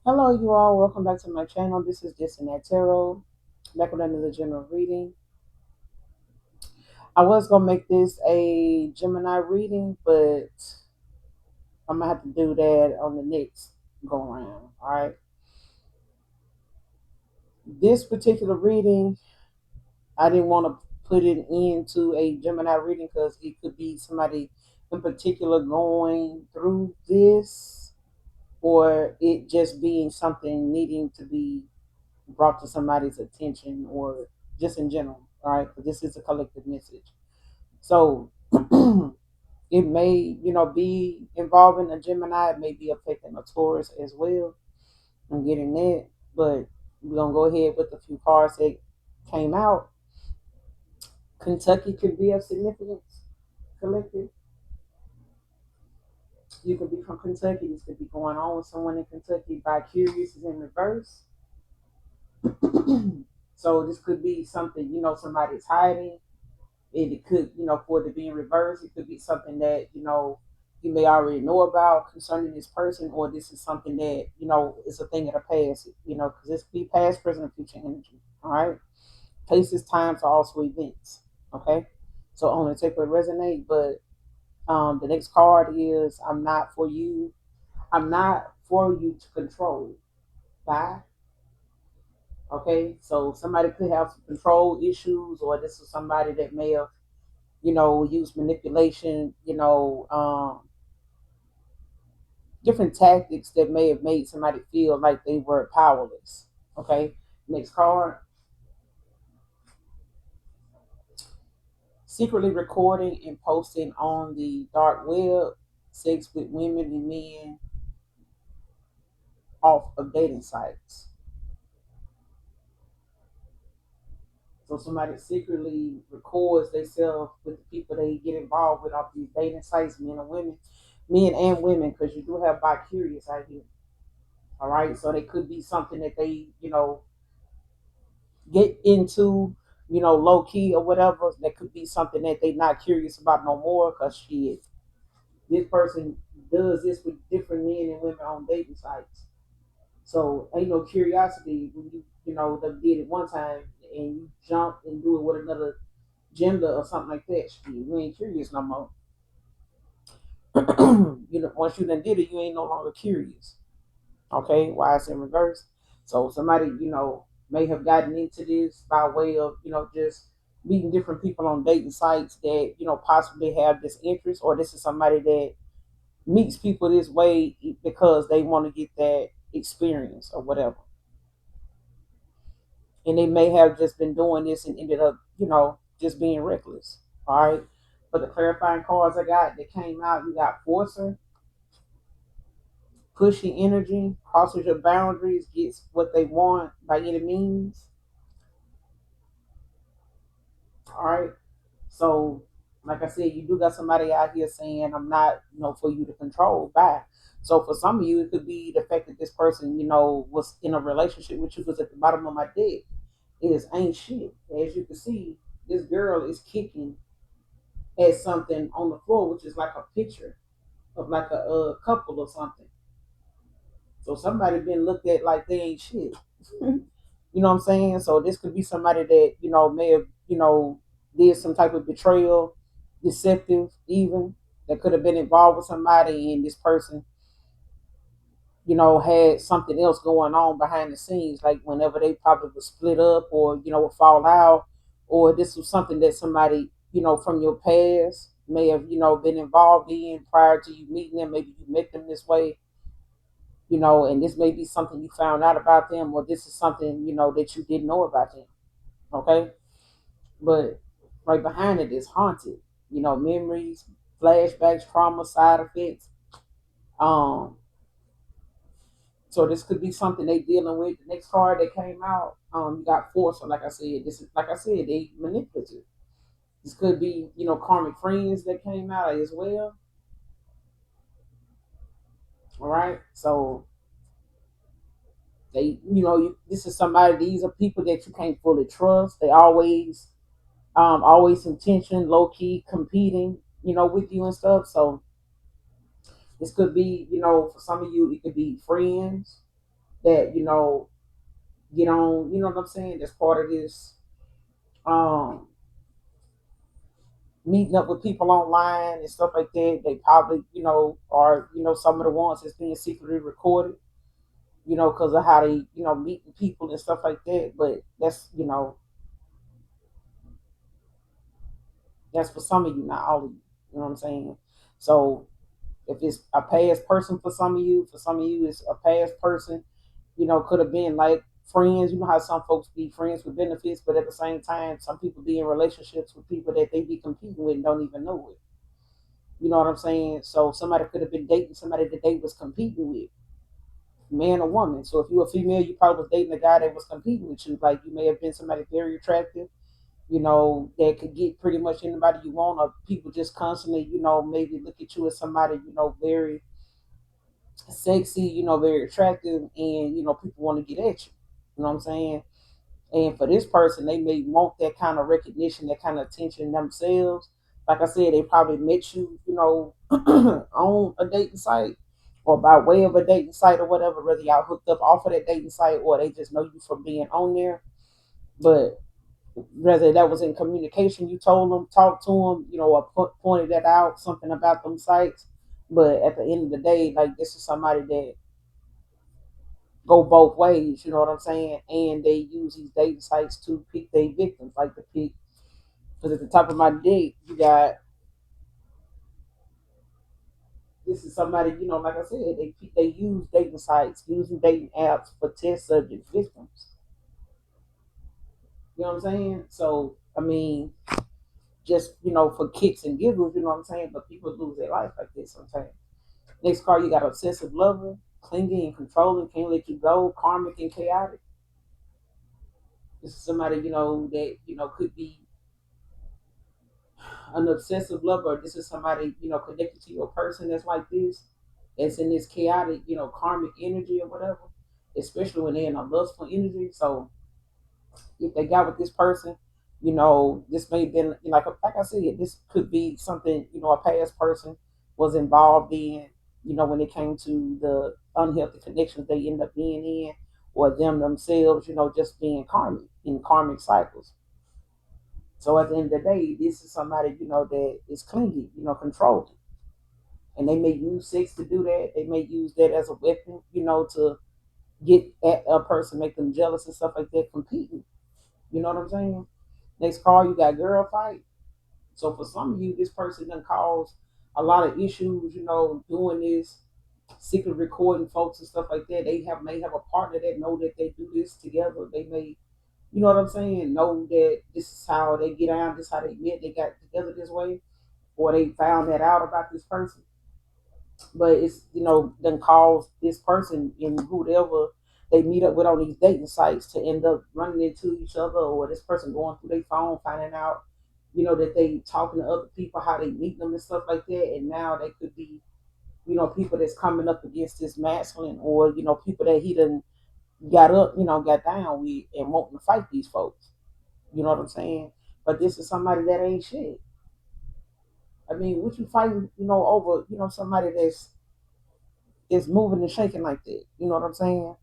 Hello, you all. Welcome back to my channel. This is Just an Tarot. Back with another general reading. I was gonna make this a Gemini reading, but I'm gonna have to do that on the next go around. All right. This particular reading, I didn't want to put it into a Gemini reading because it could be somebody in particular going through this, or it just being something needing to be brought to somebody's attention or just in general, all right? But this is a collective message. So it may, be involving a Gemini, it may be affecting a Taurus as well. I'm getting that. But we're gonna go ahead with a few cards that came out. Kentucky could be of significance, collective. You could be from Kentucky. This could be going on with someone in Kentucky. By curious is in reverse. So this could be something, somebody's hiding. It could, for it to be in reverse, it could be something that, you may already know about concerning this person, or this is something that, is a thing of the past, because this could be past, present, and future energy. All right. Places, times are also events. Okay. So only take what resonate. But the next card is I'm not for you. I'm not for you to control. Bye. Okay. So somebody could have some control issues, or this is somebody that may have use manipulation, different tactics that may have made somebody feel like they were powerless. Okay, next card. Secretly recording and posting on the dark web, sex with women and men off of dating sites. So somebody secretly records themselves with the people they get involved with off these dating sites, men and women, because you do have bi curious out here. All right, so they could be something that they, get into, low key or whatever. That could be something that they not curious about no more because this person does this with different men and women on dating sites. So ain't no curiosity when they did it one time and you jump and do it with another gender or something like that. You ain't curious no more. Once you done did it, you ain't no longer curious. Okay, why it's in reverse. So somebody, may have gotten into this by way of, just meeting different people on dating sites that, possibly have this interest, or this is somebody that meets people this way because they want to get that experience or whatever. And they may have just been doing this and ended up, just being reckless. All right. For the clarifying cards I got that came out, you got Forcer, pushy energy, crosses your boundaries, gets what they want by any means. All right. So, like I said, you do got somebody out here saying, I'm not, for you to control. Bye. So, for some of you, it could be the fact that this person, was in a relationship with you, because at the bottom of my deck is ain't shit. As you can see, this girl is kicking at something on the floor, which is like a picture of like a couple or something. So somebody been looked at like they ain't shit. You know what I'm saying? So this could be somebody that, may have, did some type of betrayal, deceptive even, that could have been involved with somebody, and this person, had something else going on behind the scenes, like whenever they probably would split up or, would fall out, or this was something that somebody, from your past may have, been involved in prior to you meeting them. Maybe you met them this way, and this may be something you found out about them, or this is something, that you didn't know about them. Okay. But right behind it is haunted, memories, flashbacks, trauma, side effects. Um, so this could be something they dealing with. The next card that came out, you got force. So like I said, this is like I said, they manipulative. This could be, karmic friends that came out as well. All right. So they, this is somebody. These are people that you can't fully trust. They always some tension, low key competing, with you and stuff. So this could be, for some of you, it could be friends. that, get on, you know what I'm saying, that's part of this um meeting up with people online and stuff like that. They probably, are, some of the ones that's being secretly recorded, because of how they, meeting people and stuff like that. But that's, that's for some of you, not all of you. You know what I'm saying? So if it's a past person for some of you, it's a past person, could have been like friends. You know how some folks be friends with benefits, but at the same time, some people be in relationships with people that they be competing with and don't even know it. You know what I'm saying? So somebody could have been dating somebody that they was competing with, man or woman. So if you're a female, you probably was dating a guy that was competing with you. Like you may have been somebody very attractive, that could get pretty much anybody you want, or people just constantly, maybe look at you as somebody, very sexy, very attractive, and people want to get at you. You know what I'm saying? And for this person, they may want that kind of recognition, that kind of attention themselves. Like I said, they probably met you, on a dating site or by way of a dating site or whatever, whether y'all hooked up off of that dating site or they just know you from being on there. But whether that was in communication, you told them, talked to them, or pointed that out, something about them sites. But at the end of the day, like this is somebody that go both ways, you know what I'm saying? And they use these dating sites to pick their victims, like to pick. Because at the top of my dick, you got this is somebody, like I said, they use dating sites, using dating apps for test subject victims. You know what I'm saying? So I mean, just for kicks and giggles, you know what I'm saying? But people lose their life like this sometimes. Next card, you got obsessive lover, clingy and controlling, can't let you go, karmic and chaotic. This is somebody that could be an obsessive lover. This is somebody connected to your person that's like this. It's in this chaotic, karmic energy or whatever. Especially when they're in a lustful energy. So if they got with this person, this may have been like I said, this could be something a past person was involved in. When it came to the unhealthy connections they end up being in, or them themselves, just being karmic in karmic cycles. So at the end of the day, this is somebody that is clingy, controlling, and they may use sex to do that. They may use that as a weapon, to get at a person, make them jealous and stuff like that, competing. You know what I'm saying? Next call, you got girl fight. So for some of you, this person done cause a lot of issues, doing this, secret recording folks and stuff like that. They may have a partner that know that they do this together. They may, you know what I'm saying, know that this is how they get out, this is how they met, they got together this way, or they found that out about this person. But it's, then cause this person and whoever they meet up with on these dating sites to end up running into each other, or this person going through their phone finding out, that they talking to other people, how they meet them and stuff like that. And now they could be, people that's coming up against this masculine, or, people that he done got up, got down with and wanting to fight these folks. You know what I'm saying? But this is somebody that ain't shit. I mean, what you fighting, over, somebody that's moving and shaking like that. You know what I'm saying?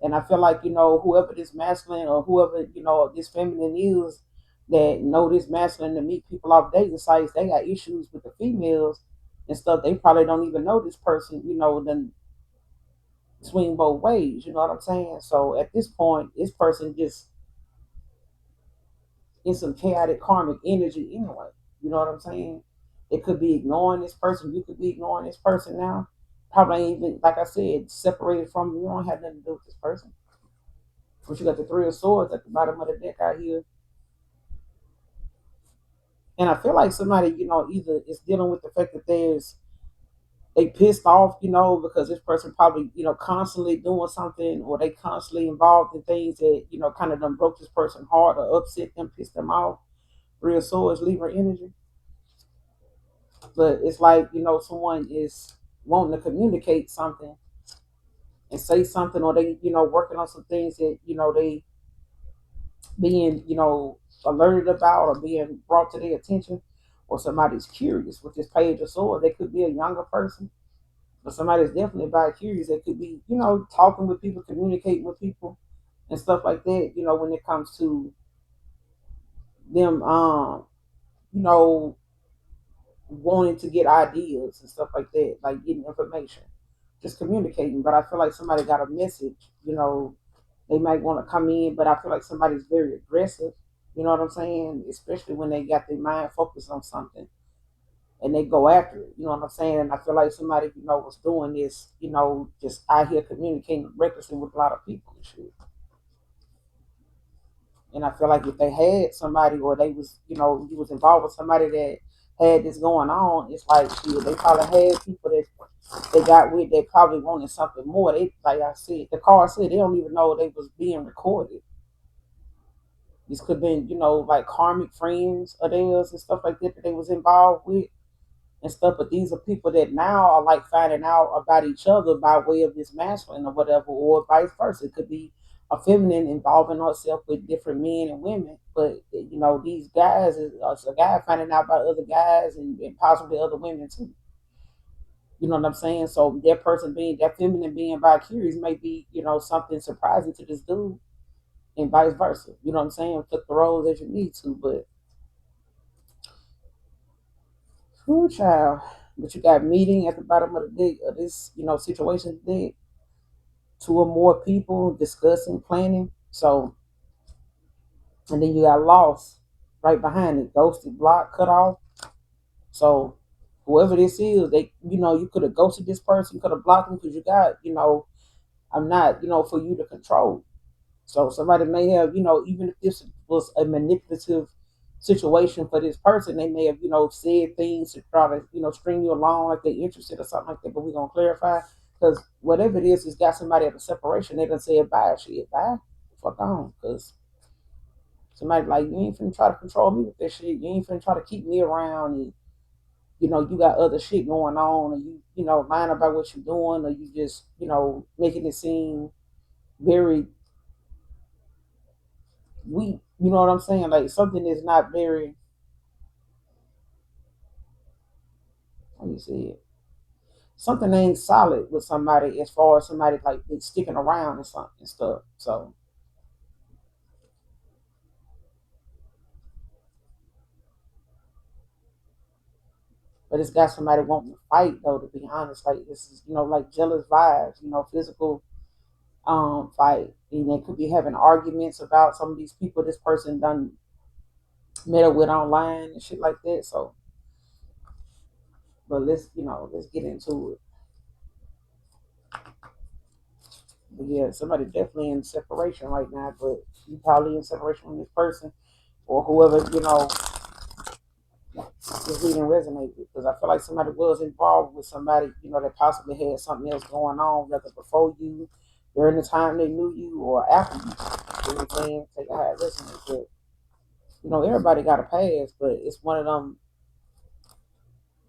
And I feel like, whoever this masculine or whoever, this feminine is that know this masculine to meet people off dating sites, they got issues with the females and stuff. They probably don't even know this person, then swing both ways. You know what I'm saying? So at this point, this person just in some chaotic karmic energy anyway. You know what I'm saying? It could be ignoring this person. You could be ignoring this person now. Probably ain't even, like I said, separated from you. You don't have nothing to do with this person. But you got the three of swords at the bottom of the deck out here. And I feel like somebody, either is dealing with the fact that they pissed off, because this person probably, constantly doing something, or they constantly involved in things that, kind of done broke this person heart or upset them, pissed them off. Real swords, Libra energy. But it's like, someone is wanting to communicate something and say something, or they, working on some things that, they being, alerted about or being brought to their attention, or somebody's curious with this page of sword. They could be a younger person, But somebody's definitely bi curious. They could be, talking with people, communicating with people, and stuff like that. When it comes to them, you know, wanting to get ideas and stuff like that, like getting information, just communicating. But I feel like somebody got a message. They might want to come in, but I feel like somebody's very aggressive. You know what I'm saying? Especially when they got their mind focused on something and they go after it. You know what I'm saying? And I feel like somebody, was doing this, just out here communicating recklessly with a lot of people and shit. And I feel like if they had somebody or they was, you was involved with somebody that had this going on, it's like shit, they probably had people that they got with that probably wanted something more. They, like I said, the car said they don't even know they was being recorded. This could have been, like karmic friends of theirs and stuff like that that they was involved with and stuff. But these are people that now are like finding out about each other by way of this masculine or whatever, or vice versa. It could be a feminine involving herself with different men and women. But these guys is a guy finding out about other guys and possibly other women too. You know what I'm saying? So that feminine being bi curious may be, something surprising to this dude and vice versa. You know what I'm saying? Flip the roles as you need to, but who child. But you got meeting at the bottom of the deck of this, situation deck, two or more people discussing, planning. So, and then you got lost right behind it, ghosted, blocked, cut off. So, whoever this is, you could have ghosted this person, you could have blocked them because you got, I'm not, for you to control. So somebody may have, even if this was a manipulative situation for this person, they may have, said things to try to, string you along like they're interested or something like that. But we're gonna clarify because whatever it is, it's got somebody at a separation. They done said bye, shit, bye, fuck on, because somebody like you ain't finna try to control me with that shit. You ain't finna try to keep me around, and you got other shit going on, and you lying about what you're doing, or you just, making it seem very weak. You know what I'm saying? Like something is not very, let me see it. Something ain't solid with somebody as far as somebody like it's sticking around and something and stuff. So, but it's got somebody wanting to fight though. To be honest, like this is, like jealous vibes. Physical fight. And they could be having arguments about some of these people this person done met up with online and shit like that. So, but let's get into it. But yeah, somebody definitely in separation right now, but you probably in separation from this person or whoever, just didn't resonate with, because I feel like somebody was involved with somebody, that possibly had something else going on, whether before you, during the time they knew you, or after you. You know what I'm saying? Take how it resonates. But, everybody got a past, but it's one of them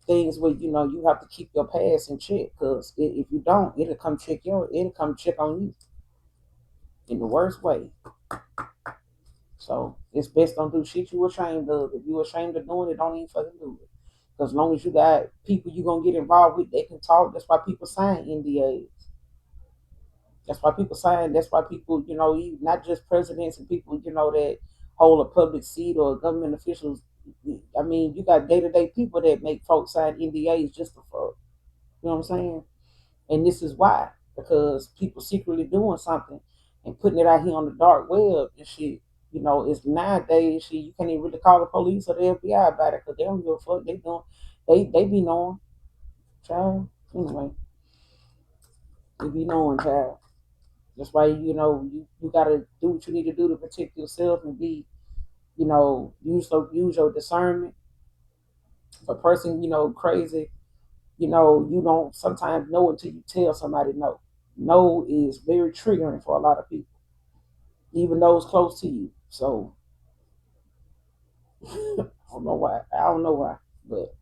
things where, you have to keep your past in check, because if you don't, it'll come check on you in the worst way. So it's best don't do shit you ashamed of. If you ashamed of doing it, don't even fucking do it. Because as long as you got people you gonna get involved with, they can talk. That's why people sign NDAs. That's why people sign. That's why people, not just presidents and people, that hold a public seat or government officials. I mean, you got day to day people that make folks sign NDAs just for fuck. You know what I'm saying? And this is why, because people secretly doing something and putting it out here on the dark web and shit. It's nowadays shit. You can't even really call the police or the FBI about it because they don't give a fuck. They be knowing, child. Anyway, they be knowing, child. That's why you gotta do what you need to do to protect yourself and be, use your discernment. If a person, crazy, you don't sometimes know until you tell somebody no. No is very triggering for a lot of people, even those close to you. So I don't know why. I don't know why, but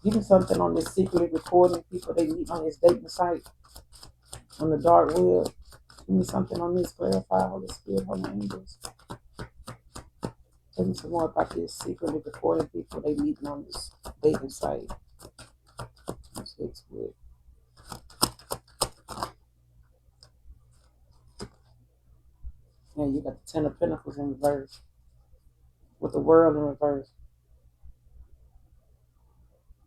give me something on this secretly recording people they meet on this dating site on the dark web. Give me something on this. Clarify Holy Spirit, Holy Angels. Tell me some more about this secretly recording people they meeting on this dating site. And you got the Ten of Pentacles in reverse with the World in reverse.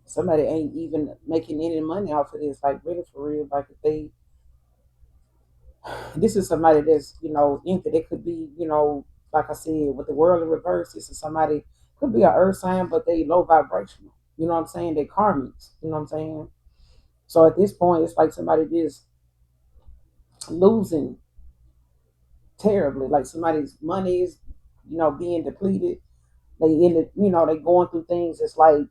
Somebody ain't even making any money off of this, like really for real. Like if they, this is somebody that's into. It could be like I said with the World in reverse. This is somebody could be an Earth sign, but they low vibrational. You know what I'm saying? They karmics. You know what I'm saying? So at this point, it's like somebody just losing terribly. Like somebody's money is being depleted. They in it, they going through things. It's like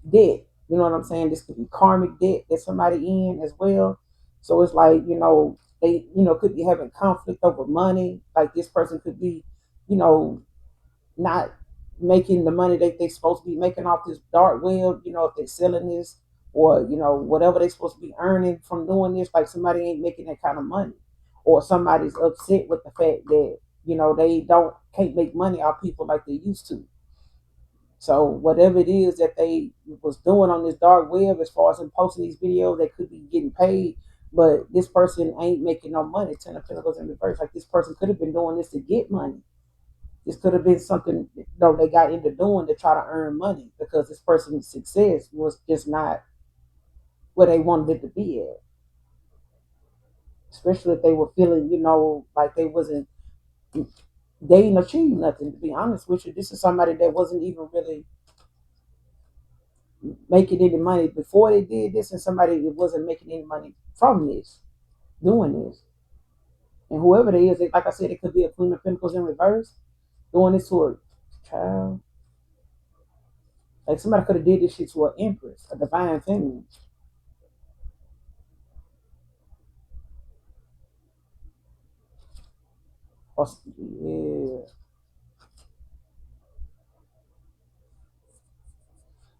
debt. You know what I'm saying? This could be karmic debt that somebody in as well. So it's like, they, could be having conflict over money. Like this person could be, you know, not making the money that they're supposed to be making off this dark web, if they're selling this or, whatever they're supposed to be earning from doing this, like somebody ain't making that kind of money. Or somebody's upset with the fact that, they don't can't make money off people like they used to. So whatever it is that they was doing on this dark web, as far as them posting these videos, they could be getting paid, but this person ain't making no money. Ten of Pentacles in reverse. Like this person could have been doing this to get money. This could have been something they got into doing to try to earn money because this person's success was just not where they wanted it to be at. Especially if they were feeling, like they didn't achieve nothing. To be honest with you, this is somebody that wasn't even really making any money before they did this, and somebody that wasn't making any money from this, doing this. And whoever they is, like I said, it could be a Queen of Pentacles in reverse, doing this to a child. Like somebody could have did this shit to an empress, a divine feminine. Or, yeah.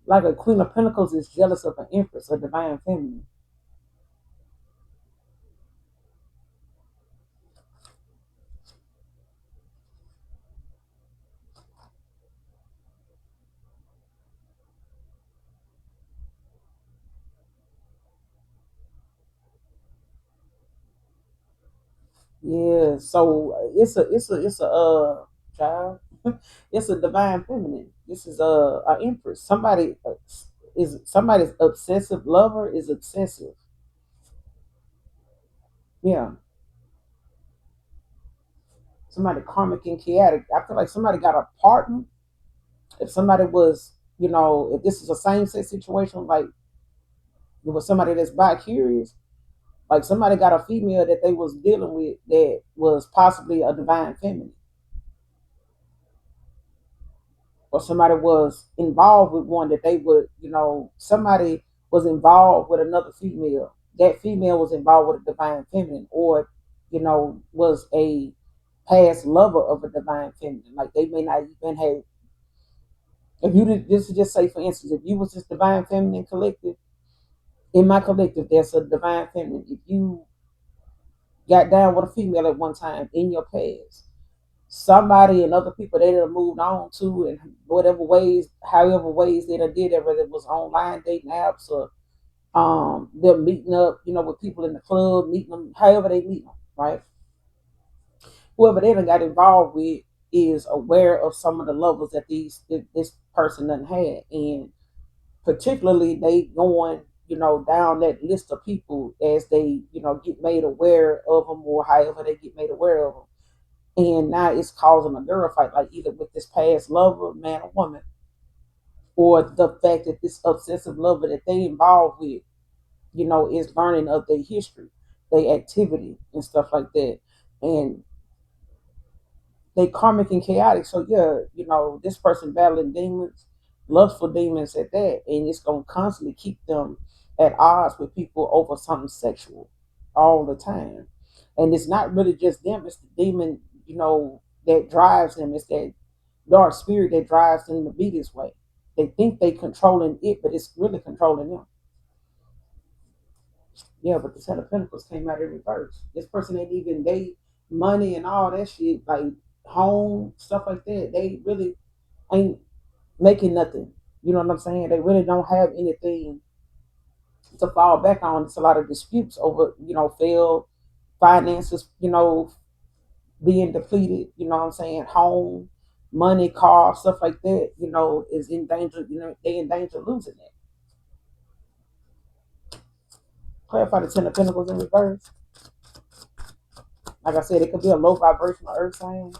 Like a Queen of Pentacles is jealous of an empress, a divine feminine. Yeah, so it's a child. It's a divine feminine. This is a empress. Somebody's obsessive lover is obsessive. Yeah, somebody karmic and chaotic. I feel like somebody got a partner. If somebody was, if this is a same sex situation, like it was somebody that's bi curious, like somebody got a female that they was dealing with that was possibly a divine feminine. Or somebody was involved with one that they would, somebody was involved with another female. That female was involved with a divine feminine, or, was a past lover of a divine feminine. Like they may not even have. If you did, this is just say, for instance, if you was this divine feminine collective, in my collective, there's a divine feminine. If you got down with a female at one time in your past, somebody and other people they done moved on to in whatever ways, however ways they done did it, whether it was online dating apps or them meeting up, with people in the club, meeting them, however they meet them, right? Whoever they done got involved with is aware of some of the levels that this person done had, and particularly they going, down that list of people as they, get made aware of them or however they get made aware of them. And now it's causing a girl fight, like either with this past lover, man or woman, or the fact that this obsessive lover that they involved with, is learning of their history, their activity and stuff like that. And they karmic and chaotic. So yeah, this person battling demons, lustful demons at that, and it's gonna constantly keep them at odds with people over something sexual all the time. And it's not really just them, it's the demon, that drives them. It's that dark spirit that drives them to be this way. They think they controlling it, but it's really controlling them. Yeah, but the Ten of Pentacles came out in reverse. This person ain't even they money and all that shit, like home stuff like that. They really ain't making nothing. You know what I'm saying? They really don't have anything to fall back on. It's a lot of disputes over, finances, being depleted, what I'm saying, home, money, car, stuff like that, is in danger, they in danger of losing it. Clarify the Ten of Pentacles in reverse. Like I said, it could be a low vibrational earth sign.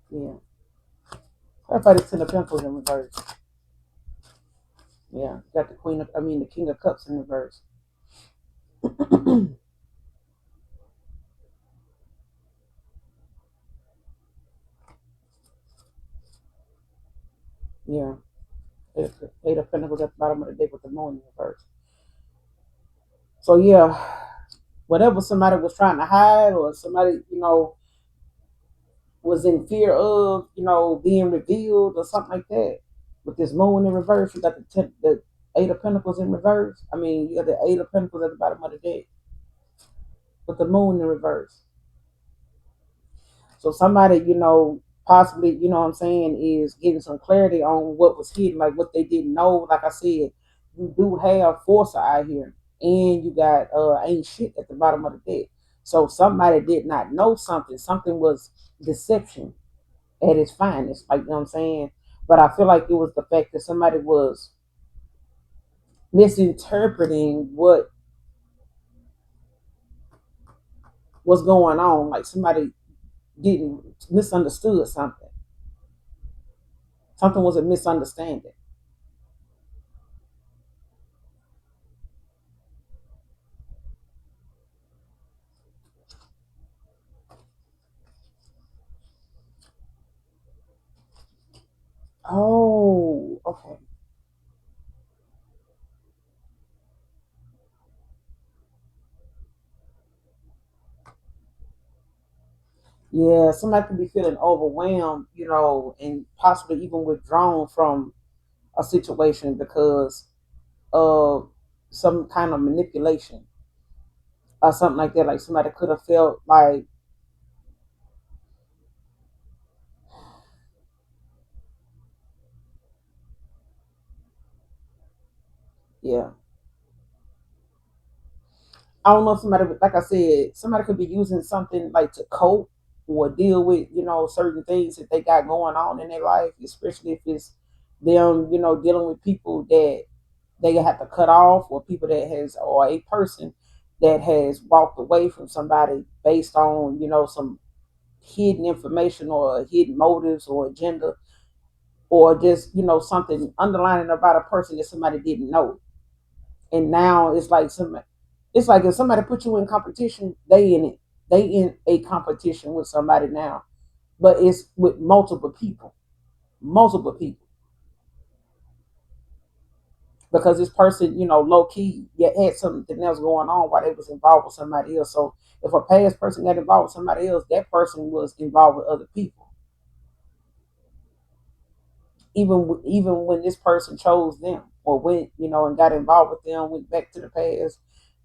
Yeah. Clarify the Ten of Pentacles in reverse. Yeah. Got the the King of Cups in reverse. Yeah. Eight of Pentacles at the bottom of the deck with the moon in reverse. So yeah, whatever somebody was trying to hide or somebody, was in fear of, being revealed or something like that. With this moon in reverse, you got the Eight of Pentacles in reverse. I mean, you got the Eight of Pentacles at the bottom of the deck with the moon in reverse. So somebody, possibly, what I'm saying, is getting some clarity on what was hidden, like what they didn't know. Like I said, you do have foresight out here, and you got ain't shit at the bottom of the deck. So somebody did not know something. Something was deception at its finest, like, I'm saying. But I feel like it was the fact that somebody was misinterpreting what was going on. Like somebody didn't misunderstood something. Something was a misunderstanding. Oh, okay. Yeah, somebody could be feeling overwhelmed, and possibly even withdrawn from a situation because of some kind of manipulation or something like that. Like somebody could have felt like, yeah, I don't know if somebody, like I said, somebody could be using something like to cope or deal with, certain things that they got going on in their life, especially if it's them, dealing with people that they have to cut off, or people that has, or a person that has walked away from somebody based on, some hidden information or hidden motives or agenda, or just, something underlining about a person that somebody didn't know. And now it's like if somebody put you in competition, they in it. They in a competition with somebody now, but it's with multiple people, because this person, low key, yet had something else going on while they was involved with somebody else. So if a past person got involved with somebody else, that person was involved with other people. Even when this person chose them or went, and got involved with them, went back to the past.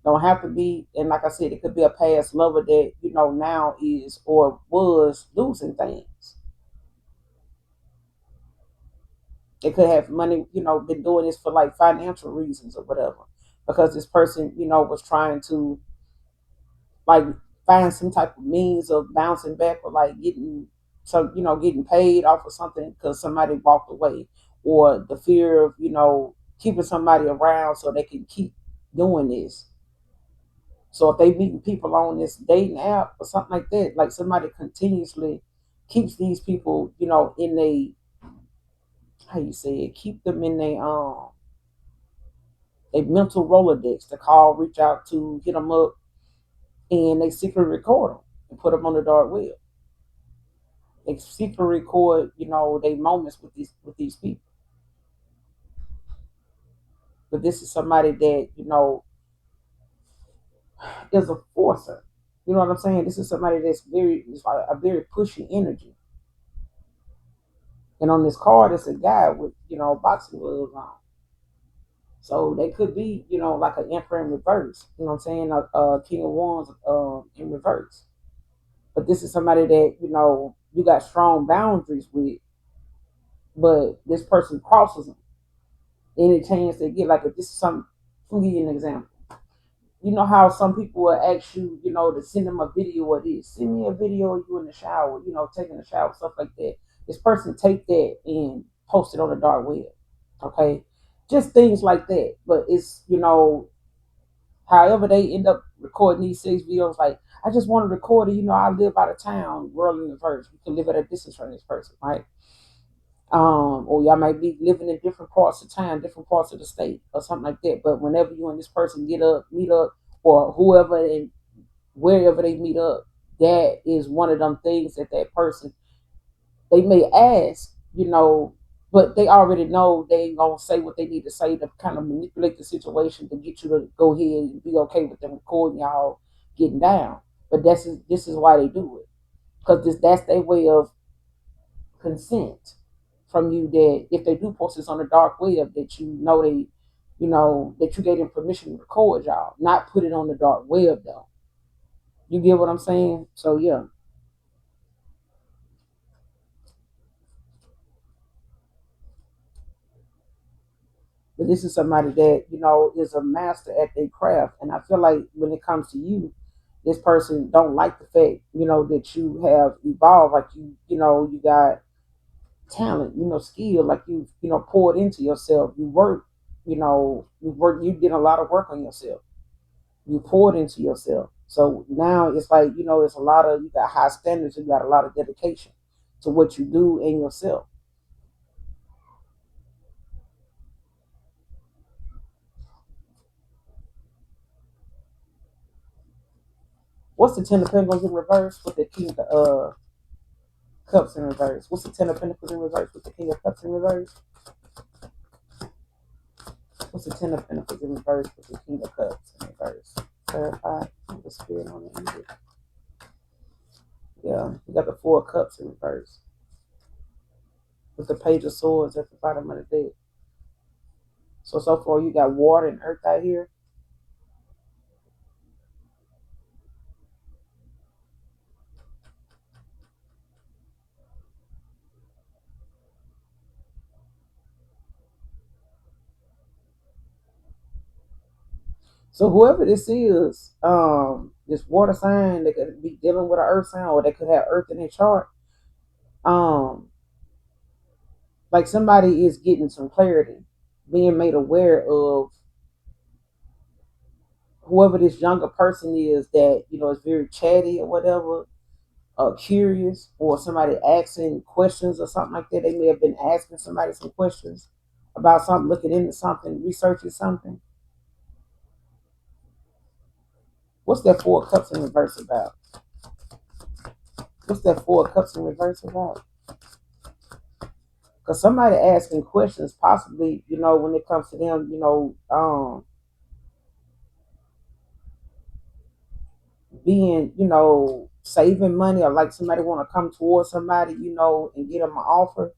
Don't have to be, and like I said, it could be a past lover that, now is or was losing things. They could have money, been doing this for like financial reasons or whatever, because this person, was trying to like find some type of means of bouncing back, or like getting some, getting paid off of something because somebody walked away, or the fear of, keeping somebody around so they can keep doing this. So if they meeting people on this dating app or something like that, like somebody continuously keeps these people, in a, how you say it, keep them in a mental Rolodex to call, reach out to, hit them up, and they secretly record them and put them on the dark web. They secretly record, their moments with these people. But this is somebody that, is a forcer. You know what I'm saying? This is somebody that's it's like a very pushy energy. And on this card, it's a guy with, boxing gloves on. So they could be, like an emperor in reverse. You know what I'm saying? A king of wands in reverse. But this is somebody that, you got strong boundaries with, but this person crosses them. Any chance they get, like if this is some, let me give you an example. You know how some people will ask you, to send them a video of this. Send me a video of you in the shower, taking a shower, stuff like that. This person take that and post it on the dark web. Okay. Just things like that. But it's, however they end up recording these 6 videos, like, I just want to record it, I live out of town, world in the verse. You can live at a distance from this person, right? Or y'all might be living in different parts of town, different parts of the state, or something like that. But whenever you and this person meet up, or whoever and wherever they meet up, that is one of them things that that person they may ask, but they already know they ain't gonna say what they need to say to kind of manipulate the situation to get you to go ahead and be okay with them recording y'all getting down. But this is why they do it, because that's their way of consent from you, that if they do post this on the dark web, that that you gave them permission to record y'all, not put it on the dark web though. You get what I'm saying? So yeah. But this is somebody that, is a master at their craft. And I feel like when it comes to you, this person don't like the fact, that you have evolved, like you got talent, skill, like poured into yourself. You work, you did a lot of work on yourself. You poured into yourself. So now it's like, it's a lot of, you got high standards, you got a lot of dedication to what you do in yourself. What's the Ten of Pentacles in reverse with the King of Cups in reverse? What's the Ten of Pentacles in reverse with the King of Cups in reverse? What's the Ten of Pentacles in reverse with the King of Cups in reverse? Clarify the spirit on the end. Yeah, you got the Four of Cups in reverse with the Page of Swords at the bottom of the deck. So far you got water and earth out here. So whoever this is, this water sign, they could be dealing with an earth sign, or they could have earth in their chart. Um, like somebody is getting some clarity, being made aware of whoever this younger person is that is very chatty or whatever, curious, or somebody asking questions or something like that. They may have been asking somebody some questions about something, looking into something, researching something. What's that Four of Cups in reverse about? What's that Four of Cups in reverse about? Because somebody asking questions, possibly, when it comes to them, being, saving money, or like somebody want to come towards somebody, and get them an offer,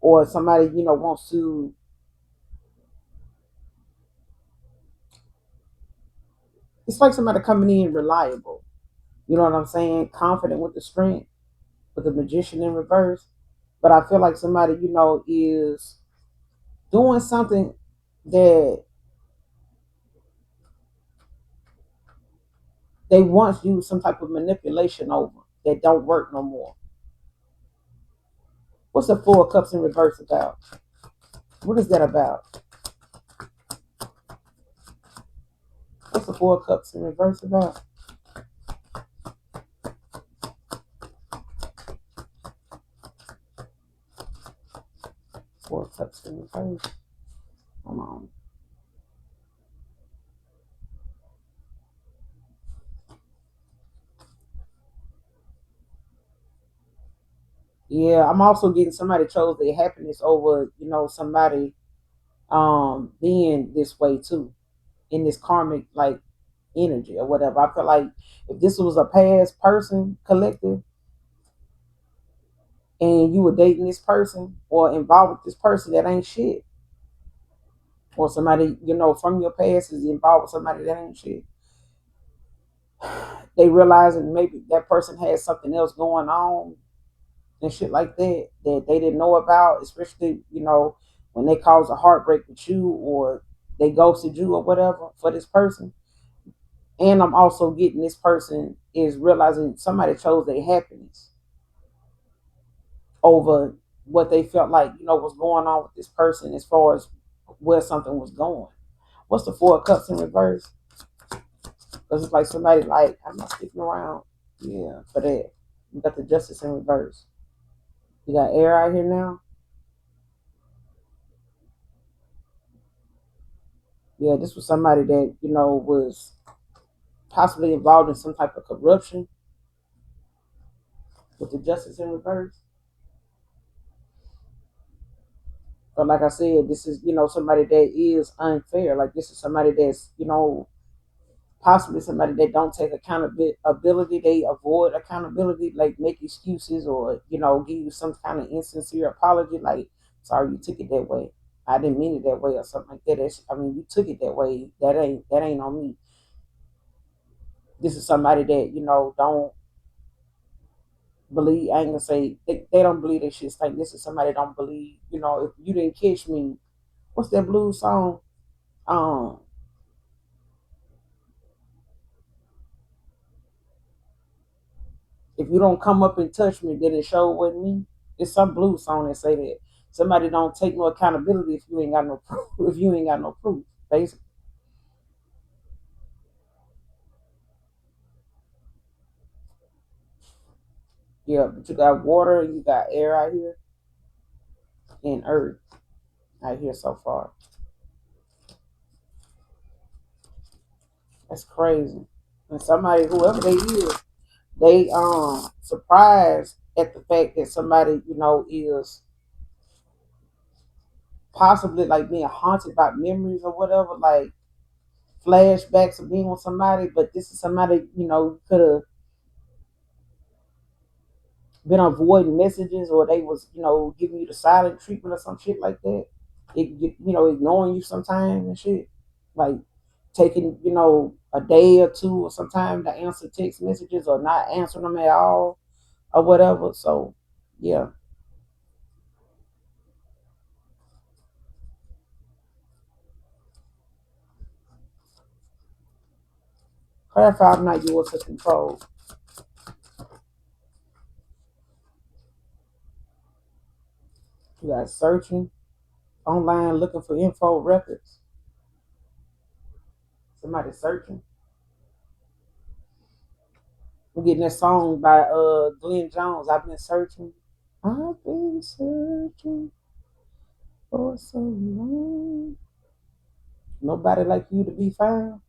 or somebody, wants to. It's like somebody coming in reliable. You know what I'm saying? Confident with the strength, with the Magician in reverse. But I feel like somebody, is doing something that they once used some type of manipulation over, that don't work no more. What's the Four of Cups in reverse about? What is that about? What's the Four of Cups in reverse about? Four of Cups in reverse. Hold on. Yeah, I'm also getting somebody chose their happiness over, somebody being this way too, in this karmic like energy or whatever. I feel like if this was a past person collective, and you were dating this person or involved with this person that ain't shit, or somebody, from your past is involved with somebody that ain't shit, they realize that maybe that person has something else going on, and shit like that that they didn't know about, especially, when they cause a heartbreak with you or they ghosted you or whatever for this person. And I'm also getting this person is realizing somebody chose their happiness over what they felt like, was going on with this person as far as where something was going. What's the Four of Cups in reverse? Because it's like somebody like, I'm not sticking around. Yeah, for that. You got the Justice in reverse. You got air out here now. Yeah, this was somebody that, was possibly involved in some type of corruption with the Justice in reverse. But like I said, this is, somebody that is unfair. Like this is somebody that's, possibly somebody that don't take accountability. They avoid accountability, like make excuses or, give you some kind of insincere apology. Like, sorry, you took it that way. I didn't mean it that way or something like that. I mean, you took it that way. That ain't on me. This is somebody that, don't believe. I ain't gonna say they don't believe that shit. Like this is somebody that don't believe. If you didn't catch me, what's that blues song? Um, if you don't come up and touch me, then it show wasn't me. It's some blues song that say that somebody don't take no accountability if you ain't got no proof. If you ain't got no proof, basically. Yeah, but you got water, you got air out here, and earth out here so far. That's crazy. And somebody, whoever they is, they surprised at the fact that somebody, is possibly like being haunted by memories or whatever, like flashbacks of being with somebody. But this is somebody, could have been avoiding messages or they was, giving you the silent treatment or some shit like that. Ignoring you sometimes and shit. Like taking, a day or two or sometime to answer text messages or not answering them at all or whatever. So yeah. Clarify I'm not yours to control. You got searching online looking for info records. Somebody searching. We're getting that song by Glenn Jones. I've been searching. I've been searching for so long. Nobody like you to be found.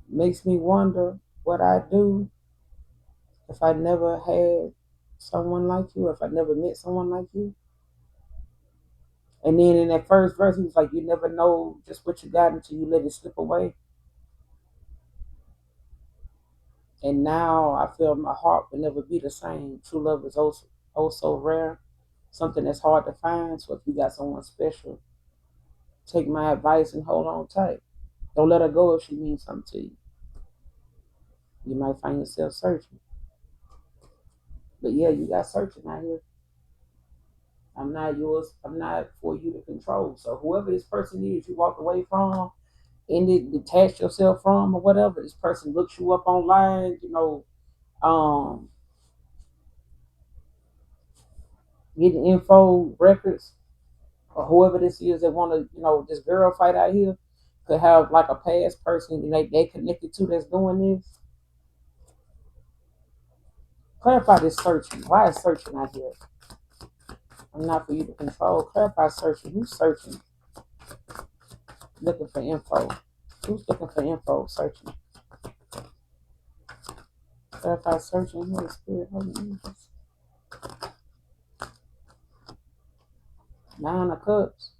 Makes me wonder what I'd do if I never had someone like you, if I never met someone like you. And then in that first verse, he was like, you never know just what you got until you let it slip away. And now I feel my heart will never be the same. True love is oh so rare, something that's hard to find. So if you got someone special, take my advice and hold on tight. Don't let her go if she means something to you. You might find yourself searching. But yeah, you got searching out here. I'm not yours. I'm not for you to control. So whoever this person is, you walk away from and detach yourself from or whatever. This person looks you up online, um, getting info records or whoever this is that want to, this girl fight out here could have like a past person and they connected to that's doing this. Clarify this searching. Why is searching out here? I'm not for you to control. Clarify searching. Who's searching? Looking for info. Who's looking for info? Searching. Clarify searching. Holy Spirit. Holy angels. Nine of Cups.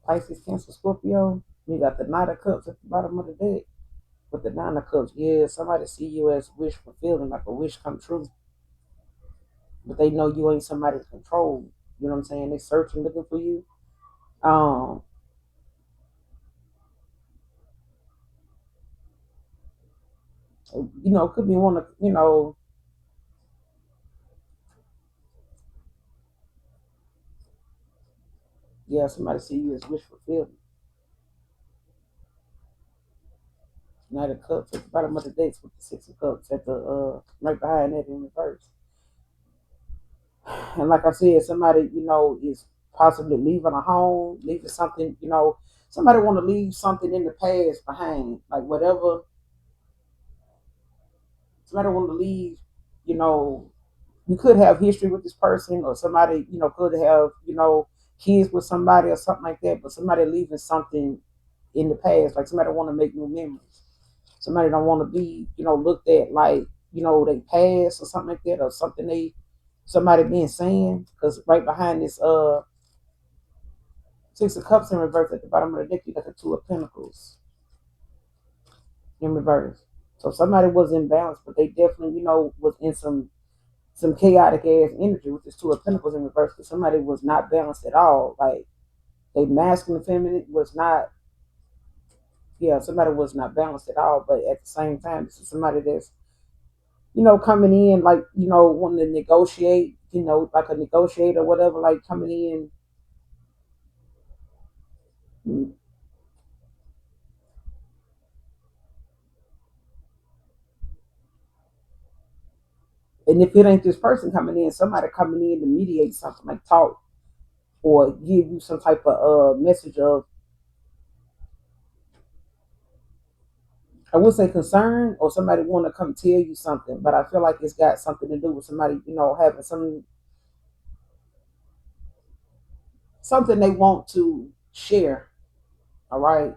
Pisces, Cancer, Scorpio. You got the Knight of Cups at the bottom of the deck. With the Nine of Cups, yeah, somebody see you as wish fulfilling, like a wish come true. But they know you ain't somebody to control. You know what I'm saying? They searching, looking for you. Um, could be one of, Yeah, somebody see you as wish fulfillment. Knight of Cups at the bottom of the decks with the Six of Cups at the right behind that in reverse. And like I said, somebody, is possibly leaving a home, leaving something, somebody want to leave something in the past behind, like whatever. Somebody want to leave, you know, you could have history with this person, or somebody, could have, kids with somebody or something like that. But somebody leaving something in the past, like somebody want to make new memories. Somebody don't want to be, looked at like, they past or something like that, or something somebody being saying. Because right behind this Six of Cups in reverse at the bottom of the deck, you got the Two of Pentacles in reverse. So somebody was in balance, but they definitely, was in some chaotic ass energy with this Two of Pentacles in reverse. Because somebody was not balanced at all. Like they masculine, feminine was not. Yeah, somebody was not balanced at all. But at the same time, this is somebody that's, coming in like, wanting to negotiate, like a negotiator or whatever, like coming in. And if it ain't this person coming in, somebody coming in to mediate something, like talk or give you some type of message of, I would say concern, or somebody want to come tell you something. But I feel like it's got something to do with somebody, having something they want to share. All right,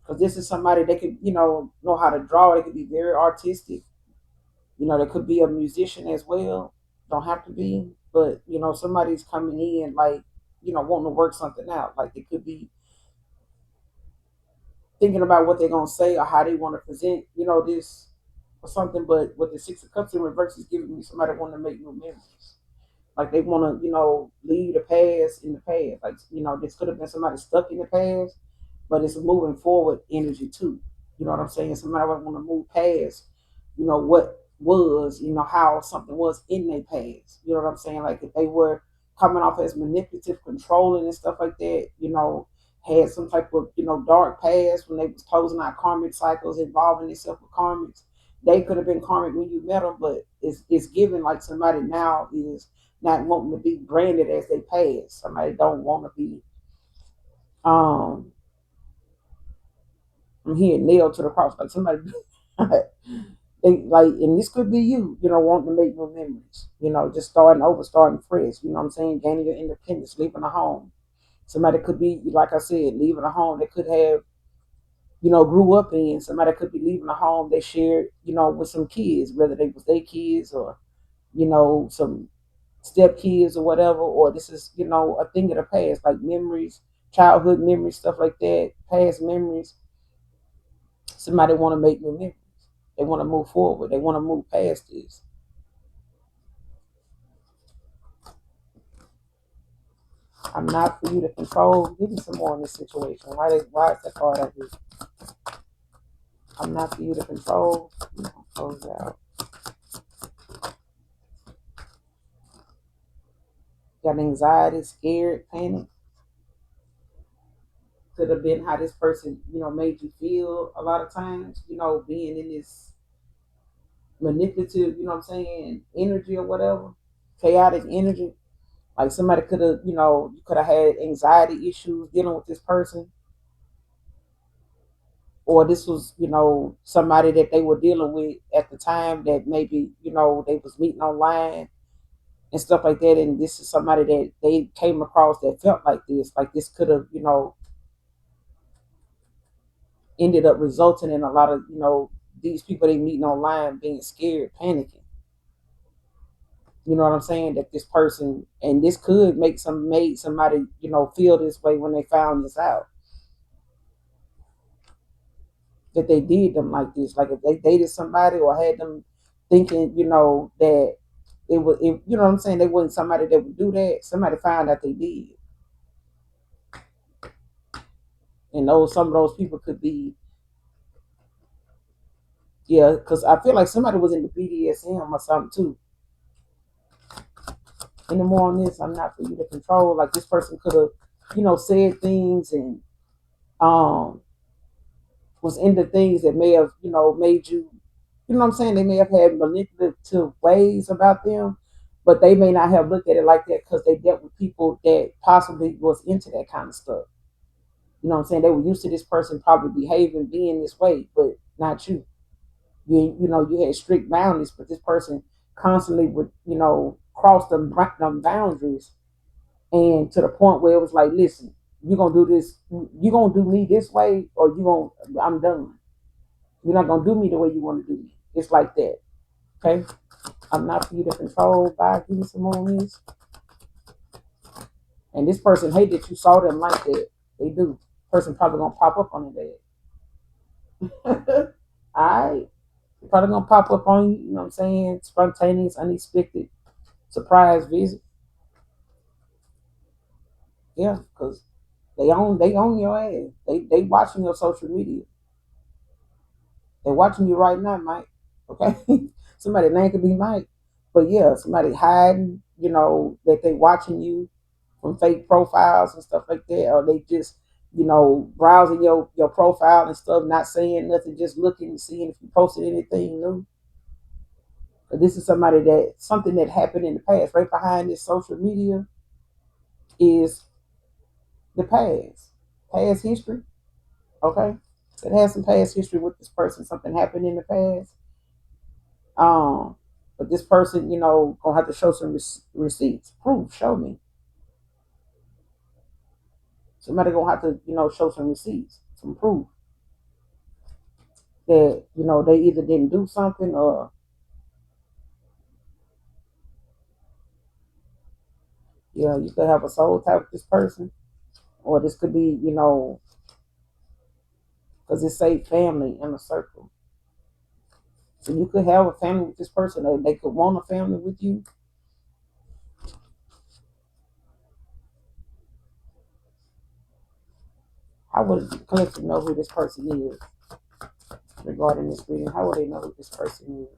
because this is somebody they could, know how to draw. They could be very artistic. They could be a musician as well. Don't have to be, but somebody's coming in like, wanting to work something out. Like they could be thinking about what they're gonna say or how they want to present, this or something. But with the Six of Cups in reverse is giving me somebody want to make new memories. Like they want to, leave the past in the past. Like, this could have been somebody stuck in the past, but it's a moving forward energy too. You know what I'm saying? Somebody would want to move past, what was, how something was in their past. You know what I'm saying? Like if they were coming off as manipulative, controlling and stuff like that, had some type of, dark past when they was closing out karmic cycles, involving themselves with karmics. They could have been karmic when you met them, but it's given like somebody now is not wanting to be branded as they past. Somebody don't want to be um I'm hearing nailed to the cross. Like somebody they like, and this could be you, wanting to make new memories, just starting over, starting fresh, you know what I'm saying, gaining your independence, leaving a home. Somebody could be, like I said, leaving a home they could have, grew up in. Somebody could be leaving a home they shared, with some kids, whether they was their kids or, some step kids or whatever, or this is, a thing of the past, like memories, childhood memories, stuff like that, past memories. Somebody want to make new memories. They want to move forward. They want to move past this. I'm not for you to control. Give me some more in this situation. Why is that card out here? I'm not for you to control. Close out. Got anxiety, scared, panic. Could have been how this person, made you feel a lot of times, being in this manipulative, what I'm saying, energy or whatever, chaotic energy. Like somebody could have, you could have had anxiety issues dealing with this person, or this was, somebody that they were dealing with at the time that maybe, they was meeting online and stuff like that. And this is somebody that they came across that felt like this. Like this could have, ended up resulting in a lot of, these people they meeting online being scared, panicking. You know what I'm saying? That this person, and this could made somebody, feel this way when they found this out, that they did them like this. Like if they dated somebody or had them thinking, that you know what I'm saying, they wasn't somebody that would do that. Somebody found out they did. And some of those people could be, yeah, because I feel like somebody was in the BDSM or something too. Any more on this? I'm not for you to control. Like this person could have said things and um was into things that may have, made you, what I'm saying? They may have had manipulative ways about them, but they may not have looked at it like that because they dealt with people that possibly was into that kind of stuff. You know what I'm saying? They were used to this person probably behaving, being this way, but not you. You had strict boundaries, but this person constantly would, cross them boundaries, and to the point where it was like, listen, you're gonna do this, you're gonna do me this way, or I'm done. You're not gonna do me the way you want to do me. It's like that. Okay? I'm not for you to control. By give me some more of this. And this person hate that you saw them like that. They do. Person probably gonna pop up on the bed. Alright. Probably gonna pop up on you, you know what I'm saying? Spontaneous, unexpected, surprise visit. Yeah, because they own your ass. They watching your social media. They're watching you right now, Mike. Okay? Somebody name could be Mike. But yeah, somebody hiding, that they watching you from fake profiles and stuff like that, or they just, browsing your profile and stuff, not saying nothing, just looking and seeing if you posted anything new. But this is something that happened in the past. Right behind this social media is the past history. Okay, it has some past history with this person. Something happened in the past. Um, but this person, gonna have to show some receipts, proof. Show me. Somebody gonna have to, show some receipts, some proof that they either didn't do something, or you could have a soul tie with this person, or this could be, because it say family in a circle. So you could have a family with this person, or they could want a family with you. How would the collective know who this person is regarding this reading? How would they know who this person is?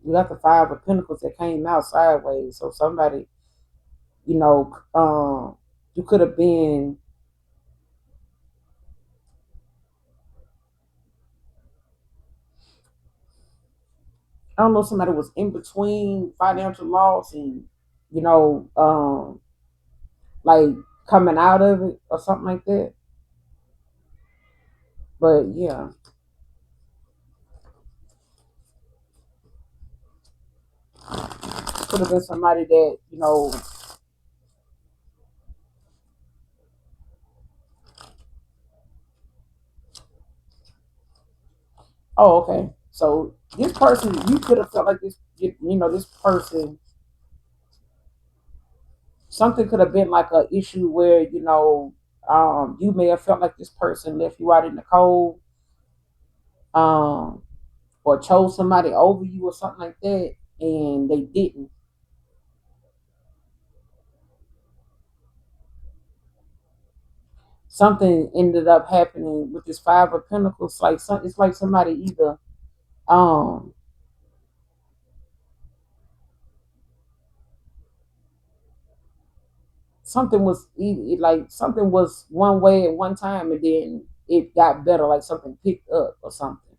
You got the Five of Pentacles that came out sideways. So somebody, you could have been, I don't know, somebody was in between financial loss and, you know, um, like coming out of it or something like that. But yeah, could have been somebody that, oh, okay. So this person, you could have felt like this, this person, something could have been like a issue where, you may have felt like this person left you out in the cold, um, or chose somebody over you or something like that, and they didn't. Something ended up happening with this Five of Pentacles. It's like somebody either um something was one way at one time, and then it got better, like something picked up or something.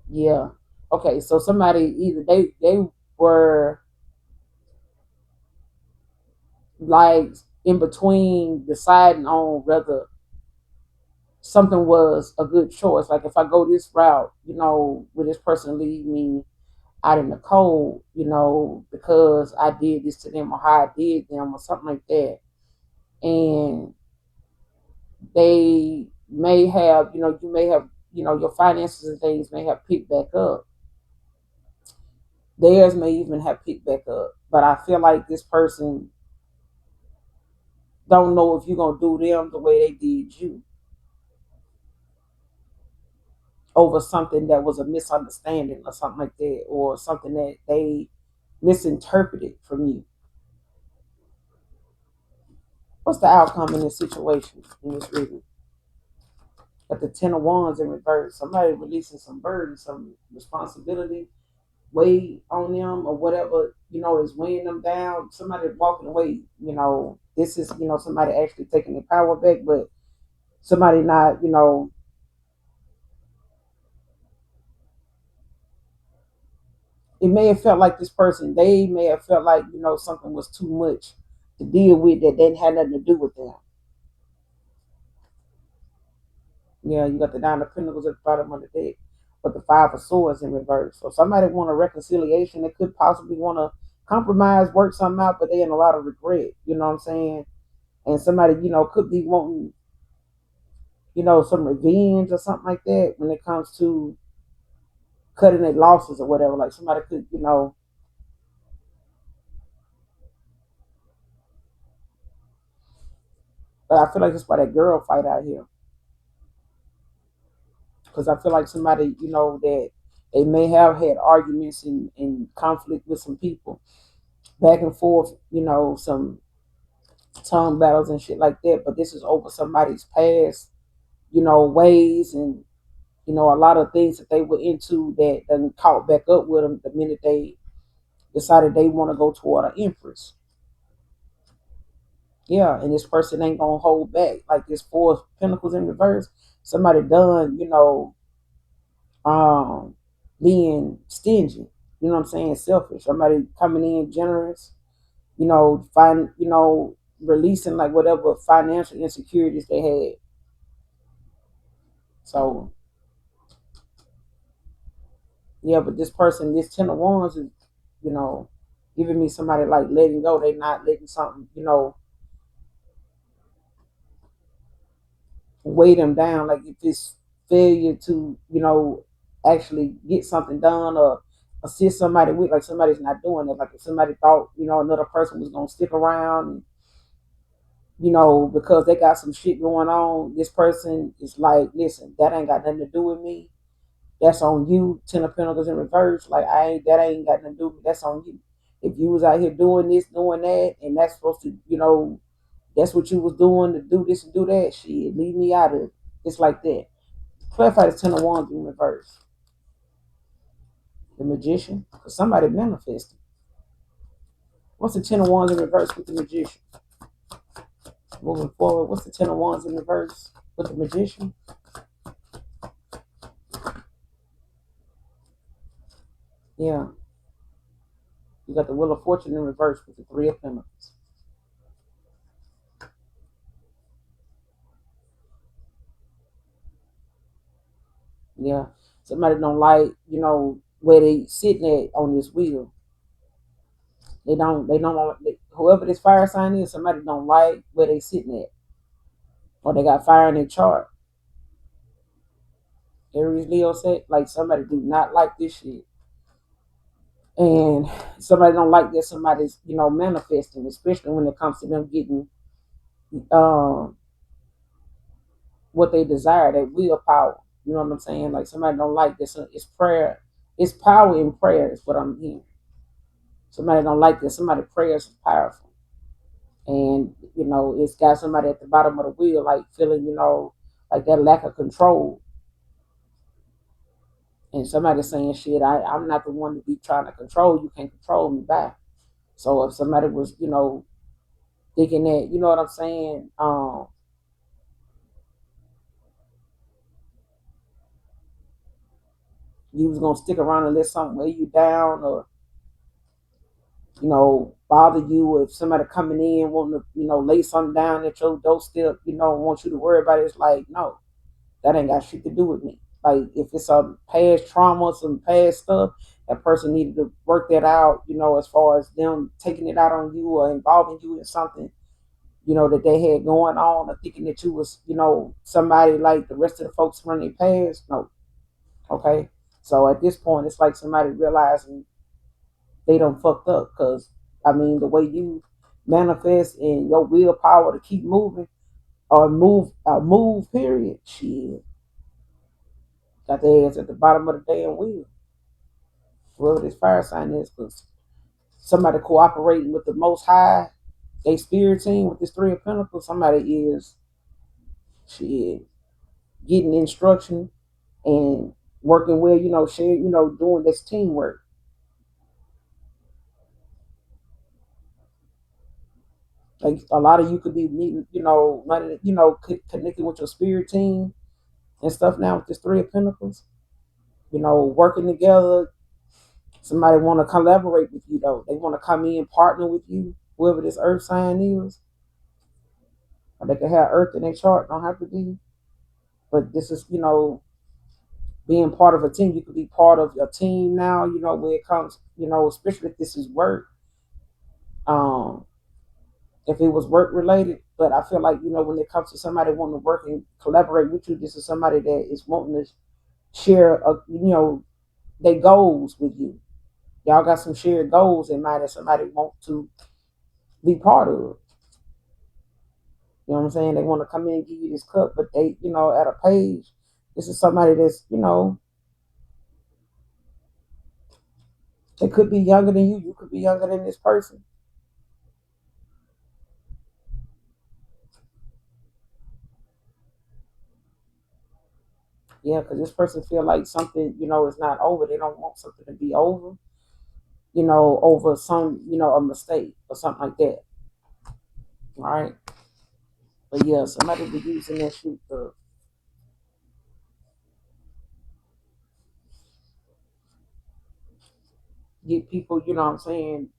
Yeah. Okay, so somebody either they were like in between deciding on whether something was a good choice. Like if I go this route, will this person leave me out in the cold, because I did this to them or how I did them or something like that. And they may have, you may have, your finances and things may have picked back up. Theirs may even have picked back up. But I feel like this person don't know if you're gonna do them the way they did you over something that was a misunderstanding or something like that, or something that they misinterpreted from you. What's the outcome in this situation in this reading? But the Ten of Wands in reverse, somebody releasing some burden, some responsibility weighed on them or whatever, is weighing them down. Somebody walking away, this is, somebody actually taking their power back, but somebody not, it may have felt like this person, they may have felt like, something was too much to deal with that didn't have nothing to do with them. Yeah, you got the Nine of Pentacles at the bottom of the deck, but the Five of Swords in reverse. So somebody want a reconciliation. They could possibly want to compromise, work something out, but they in a lot of regret. You know what I'm saying? And somebody, could be wanting, some revenge or something like that when it comes to cutting their losses or whatever. Like somebody could, but I feel like it's why that girl fight out here. Because I feel like somebody, that they may have had arguments and conflict with some people back and forth, some tongue battles and shit like that. But this is over somebody's past, ways and, a lot of things that they were into that then caught back up with them the minute they decided they want to go toward an empress. Yeah, and this person ain't gonna hold back. Like this Four of Pentacles in reverse, somebody done, um, being stingy. You know what I'm saying? Selfish. Somebody coming in generous. Releasing like whatever financial insecurities they had. So yeah, but this person, this Ten of Wands is, you know, giving me somebody like letting go. They not letting something, weigh them down. Like if it's failure to, actually get something done or assist somebody with, like somebody's not doing it. Like if somebody thought, another person was gonna stick around, and, because they got some shit going on, this person is like, listen, that ain't got nothing to do with me. That's on you. Ten of Pentacles in reverse. Like that ain't got nothing to do with me. That's on you. If you was out here doing this, doing that, and that's supposed to, that's what you was doing to do this and do that, shit, leave me out of it. It's like that. Clarify the Ten of Wands in reverse. The Magician. Because somebody manifested. What's the Ten of Wands in reverse with the Magician? Moving forward, what's the Ten of Wands in reverse with the Magician? Yeah. You got the Wheel of Fortune in reverse with the Three of Pentacles. Yeah. Somebody don't like, where they sitting at on this wheel. Whoever this fire sign is, somebody don't like where they sitting at. Or they got fire in their chart. Aries, Leo said, like somebody do not like this shit. And somebody don't like that somebody's, manifesting, especially when it comes to them getting um what they desire, that willpower. You know what I'm saying? Like somebody don't like this. It's prayer. It's power in prayer is what I'm hearing. Somebody don't like this. Somebody prayers is powerful. And, it's got somebody at the bottom of the wheel, like feeling, like that lack of control. And somebody saying, shit, I'm not the one to be trying to control. You can't control me back. So if somebody was, thinking that, you know what I'm saying, you was gonna stick around and let something weigh you down or, bother you, or if somebody coming in wanting to, lay something down at your doorstep, want you to worry about it, it's like, no, that ain't got shit to do with me. Like if it's some past trauma, some past stuff, that person needed to work that out, as far as them taking it out on you or involving you in something, that they had going on, or thinking that you was, somebody like the rest of the folks running past. No. Okay. So at this point, it's like somebody realizing they don't fucked up, because I mean the way you manifest and your willpower to keep moving or move period, shit, got their ass at the bottom of the damn wheel. Whoever this fire sign is, because somebody cooperating with the Most High, they spirit team with this Three of Pentacles, somebody is, shit, getting instruction and working well, sharing, doing this teamwork. Like a lot of you could be meeting, running, connecting with your spirit team and stuff now with this Three of Pentacles, working together. Somebody want to collaborate with you though. They want to come in, partner with you, whoever this earth sign is. Or they can have earth in their chart, don't have to be. But this is, being part of a team. You could be part of a team now, when it comes, especially if this is work. Um, if it was work related, but I feel like, when it comes to somebody wanting to work and collaborate with you, this is somebody that is wanting to share, their goals with you. Y'all got some shared goals in mind that somebody want to be part of. You know what I'm saying? They want to come in and give you this cup, but they, at a page, this is somebody that's, they could be younger than you. You could be younger than this person. Yeah, because this person feel like something, is not over. They don't want something to be over, over some, a mistake or something like that. All right. But yeah, somebody be using that shit to get people, you know what I'm saying,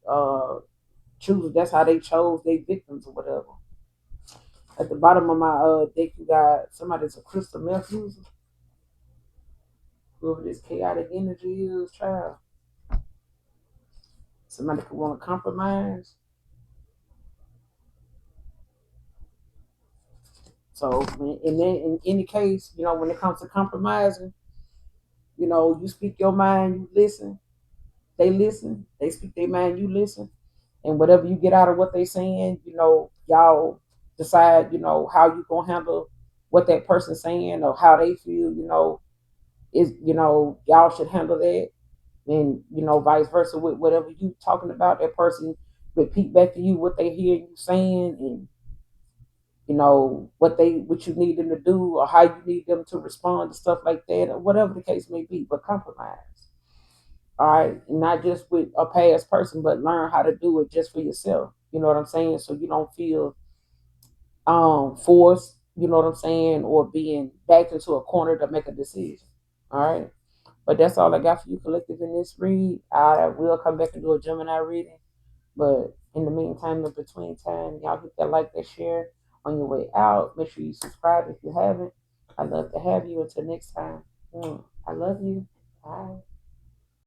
choose. That's how they chose their victims or whatever. At the bottom of my deck, you got somebody's a crystal meth user. Whoever this chaotic energy is, child. Somebody could want to compromise. So, in any case, when it comes to compromising, you speak your mind, you listen. They listen. They speak their mind, you listen. And whatever you get out of what they saying, y'all decide, how you gonna handle what that person's saying or how they feel, is y'all should handle that. And vice versa with whatever you talking about, that person repeat back to you what they hear you saying, and what you need them to do or how you need them to respond to stuff like that, or whatever the case may be. But compromise. All right, not just with a past person, but learn how to do it just for yourself. You know what I'm saying? So you don't feel forced, you know what I'm saying, or being backed into a corner to make a decision. All right. But that's all I got for you, collective, in this read. I will come back and do a Gemini reading. But in the meantime, in between time, y'all hit that like, that share on your way out. Make sure you subscribe if you haven't. I'd love to have you. Until next time, I love you.